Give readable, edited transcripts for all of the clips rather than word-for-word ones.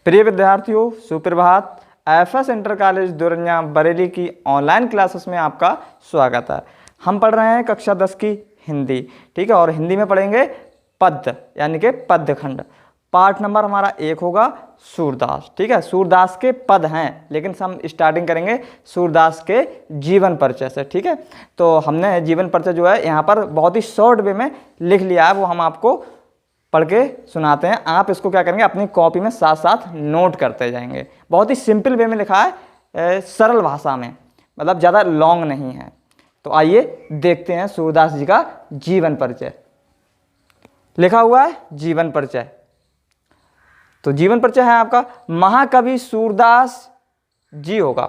प्रिय विद्यार्थियों, सुप्रभात। एफएस इंटर कॉलेज दुरन्या बरेली की ऑनलाइन क्लासेस में आपका स्वागत है। हम पढ़ रहे हैं कक्षा 10 की हिंदी, ठीक है। और हिंदी में पढ़ेंगे पद्य यानी कि पद्यखंड। पार्ट नंबर हमारा 1 होगा सूरदास, ठीक है। सूरदास के पद हैं, लेकिन हम स्टार्टिंग करेंगे सूरदास के जीवन परिचय से, ठीक है। तो हमने जीवन परिचय जो है यहाँ पर बहुत ही शॉर्ट वे में लिख लिया है, वो हम आपको पढ़ के सुनाते हैं। आप इसको क्या करेंगे, अपनी कॉपी में साथ साथ नोट करते जाएंगे। बहुत ही सिंपल वे में लिखा है, सरल भाषा में, मतलब ज़्यादा लॉन्ग नहीं है। तो आइए देखते हैं सूरदास जी का जीवन परिचय। लिखा हुआ है जीवन परिचय। तो जीवन परिचय है आपका, महाकवि सूरदास जी होगा।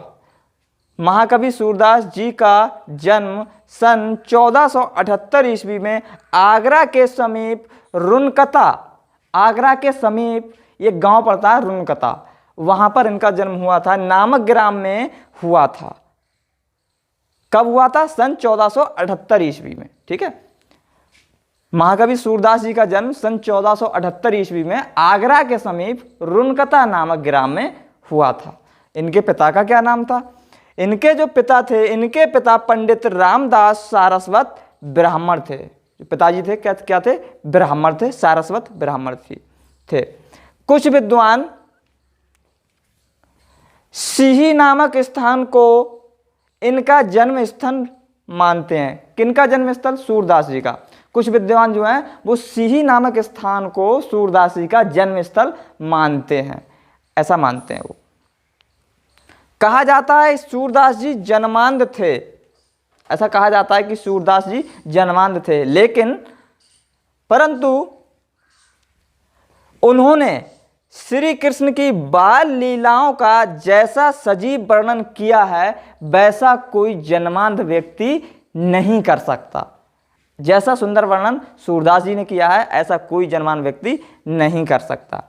महाकवि सूरदास जी का जन्म सन 1478 ईस्वी में आगरा के समीप रुनकता, आगरा के समीप ये गांव पड़ता है रुनकता, वहां पर इनका जन्म हुआ था, नामक ग्राम में हुआ था। कब हुआ था? सन 1478 ईस्वी में, ठीक है। महाकवि सूरदास जी का जन्म सन 1478 ईस्वी में आगरा के समीप रुनकता नामक ग्राम में हुआ था। इनके पिता का क्या नाम था? इनके जो पिता थे, इनके पिता पंडित रामदास सारस्वत ब्राह्मण थे। पिताजी थे क्या थे? ब्राह्मण थे, सारस्वत ब्राह्मण थे। कुछ विद्वान सिही नामक स्थान को इनका जन्म स्थल मानते हैं। किनका जन्म स्थल? सूरदास जी का। कुछ विद्वान जो हैं वो सिही नामक स्थान को सूरदास जी का जन्म स्थल मानते हैं, ऐसा मानते हैं वो। कहा जाता है सूरदास जी जन्मांध थे, ऐसा कहा जाता है कि सूरदास जी जन्मांध थे, लेकिन परंतु उन्होंने श्री कृष्ण की बाल लीलाओं का जैसा सजीव वर्णन किया है वैसा कोई जन्मांध व्यक्ति नहीं कर सकता। जैसा सुंदर वर्णन सूरदास जी ने किया है ऐसा कोई जन्मांध व्यक्ति नहीं कर सकता।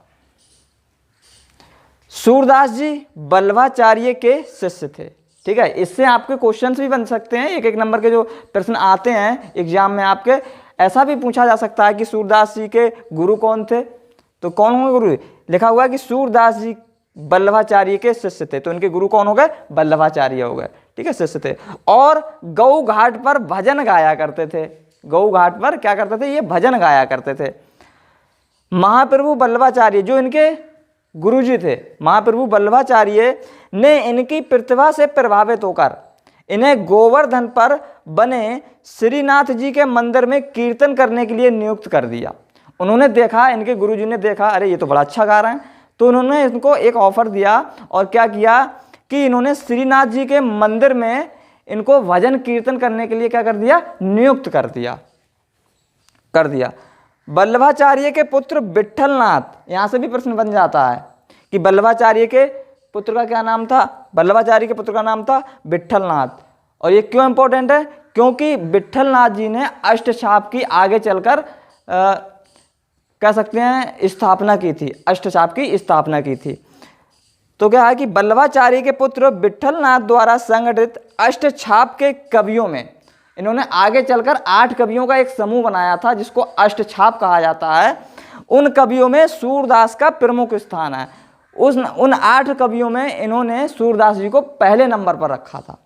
सूरदास जी बल्लभाचार्य के शिष्य थे, ठीक है। इससे आपके क्वेश्चंस भी बन सकते हैं, एक नंबर के जो प्रश्न आते हैं एग्जाम में आपके, ऐसा भी पूछा जा सकता है कि सूरदास जी के गुरु कौन थे। तो कौन होंगे गुरु? लिखा हुआ है कि सूरदास जी बल्लभाचार्य के शिष्य थे, तो इनके गुरु कौन हो गए? बल्लभाचार्य हो गए, ठीक है, शिष्य थे। और गौ घाट पर भजन गाया करते थे। गौ घाट पर क्या करते थे? ये भजन गाया करते थे। महाप्रभु बल्लभाचार्य जो इनके गुरुजी थे, महाप्रभु बल्लभाचार्य ने इनकी प्रतिभा से प्रभावित होकर इन्हें गोवर्धन पर बने श्रीनाथ जी के मंदिर में कीर्तन करने के लिए नियुक्त कर दिया। उन्होंने देखा, इनके गुरुजी ने देखा, अरे ये तो बड़ा अच्छा गा रहे हैं, तो उन्होंने इनको एक ऑफर दिया और क्या किया कि इन्होंने श्रीनाथ जी के मंदिर में इनको भजन कीर्तन करने के लिए क्या कर दिया? नियुक्त कर दिया। बल्लभाचार्य के पुत्र विट्ठलनाथ, यहां से भी प्रश्न बन जाता है कि बल्लभाचार्य के पुत्र का क्या नाम था? बल्लभाचार्य के पुत्र का नाम था विट्ठलनाथ। और ये क्यों इंपॉर्टेंट है? क्योंकि विट्ठलनाथ जी ने अष्टछाप की आगे चलकर कह सकते हैं स्थापना की थी, अष्टछाप की स्थापना की थी। तो क्या है कि बल्लभाचार्य के पुत्र विट्ठलनाथ द्वारा संगठित अष्टछाप के कवियों में इन्होंने आगे चलकर 8 कवियों का एक समूह बनाया था जिसको अष्टछाप कहा जाता है। उन कवियों में सूरदास का प्रमुख स्थान है। उन 8 कवियों में इन्होंने सूरदास जी को पहले नंबर पर रखा था।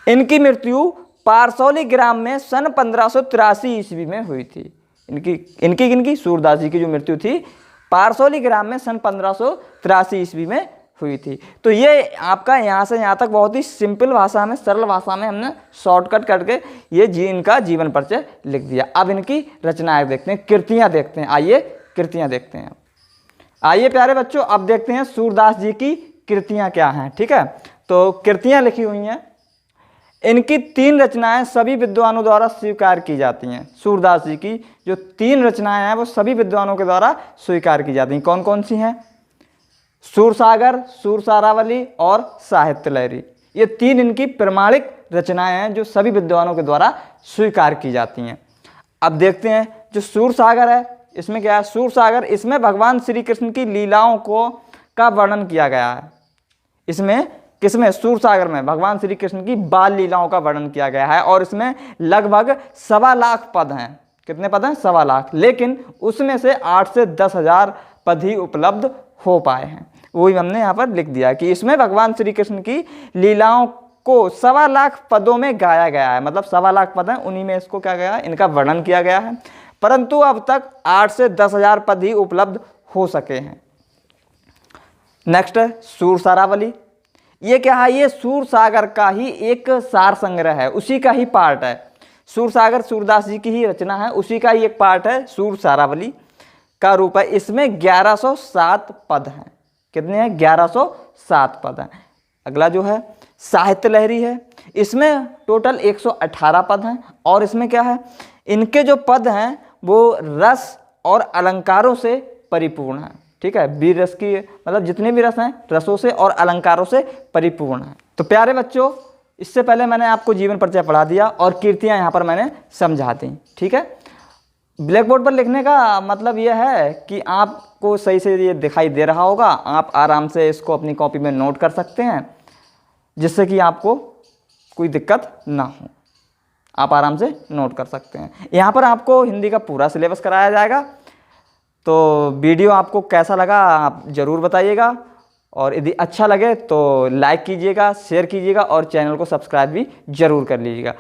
इनकी मृत्यु पारसौली ग्राम में सन 1583 ईस्वी में हुई थी। इनकी सूरदास जी की जो मृत्यु थी पारसौली ग्राम में सन 1583 ईस्वी में हुई थी। तो ये आपका यहाँ से यहाँ तक बहुत ही सिंपल भाषा में, सरल भाषा में हमने शॉर्टकट करके ये इनका जीवन परिचय लिख दिया। अब इनकी रचनाएं देखते हैं, कृतियां देखते हैं। आइए कृतियां देखते हैं। आइए प्यारे बच्चों, अब देखते हैं सूरदास जी की कृतियां क्या हैं, ठीक है। तो कृतियां लिखी हुई हैं। इनकी 3 रचनाएं सभी विद्वानों द्वारा स्वीकार की जाती हैं। सूरदास जी की जो 3 रचनाएं हैं वो सभी विद्वानों के द्वारा स्वीकार की जाती हैं। कौन कौन सी हैं? सूरसागर, सूरसारावली और साहित्य लहरी। ये 3 इनकी प्रमाणिक रचनाएं हैं जो सभी विद्वानों के द्वारा स्वीकार की जाती हैं। अब देखते हैं जो सूरसागर है, इसमें क्या है? सूरसागर, इसमें भगवान श्री कृष्ण की लीलाओं का वर्णन किया गया है। इसमें किसमें? सूरसागर में भगवान श्री कृष्ण की बाल लीलाओं का वर्णन किया गया है और इसमें लगभग 1.25 लाख पद हैं। कितने पद हैं? 1.25 लाख। लेकिन उसमें से 8 से 10 हजार पद ही उपलब्ध हो पाए हैं। वही हमने यहाँ पर लिख दिया कि इसमें भगवान श्री कृष्ण की लीलाओं को 1.25 लाख पदों में गाया गया है। मतलब 1.25 लाख पद हैं, उन्हीं में इसको क्या गया, इनका वर्णन किया गया है। परंतु अब तक 8 से 10,000 पद ही उपलब्ध हो सके हैं। नेक्स्ट है सूरसारावली। ये क्या है, ये सूरसागर का ही एक सार संग्रह है, उसी का ही पार्ट है। सूरसागर सूरदास जी की ही रचना है, उसी का ही एक पार्ट है सूरसारावली का रूप है। इसमें 1107 पद हैं। कितने हैं? 1107 पद हैं। अगला जो है साहित्य लहरी है, इसमें टोटल 118 पद हैं। और इसमें क्या है, इनके जो पद हैं वो रस और अलंकारों से परिपूर्ण हैं। ठीक है, वीर रस की मतलब जितने भी रस हैं रसों से और अलंकारों से परिपूर्ण हैं। तो प्यारे बच्चों, इससे पहले मैंने आपको जीवन परिचय पढ़ा दिया और कीर्तियां यहाँ पर मैंने समझा दी। ठीक है, ब्लैक बोर्ड पर लिखने का मतलब यह है कि आपको सही से ये दिखाई दे रहा होगा, आप आराम से इसको अपनी कॉपी में नोट कर सकते हैं, जिससे कि आपको कोई दिक्कत ना हो, आप आराम से नोट कर सकते हैं। यहाँ पर आपको हिंदी का पूरा सिलेबस कराया जाएगा। तो वीडियो आपको कैसा लगा आप ज़रूर बताइएगा, और यदि अच्छा लगे तो लाइक कीजिएगा, शेयर कीजिएगा और चैनल को सब्सक्राइब भी ज़रूर कर लीजिएगा।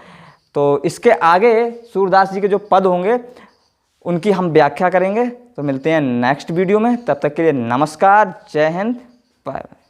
तो इसके आगे सूरदास जी के जो पद होंगे उनकी हम व्याख्या करेंगे। तो मिलते हैं नेक्स्ट वीडियो में, तब तक के लिए नमस्कार, जय हिंद, बाय बाय।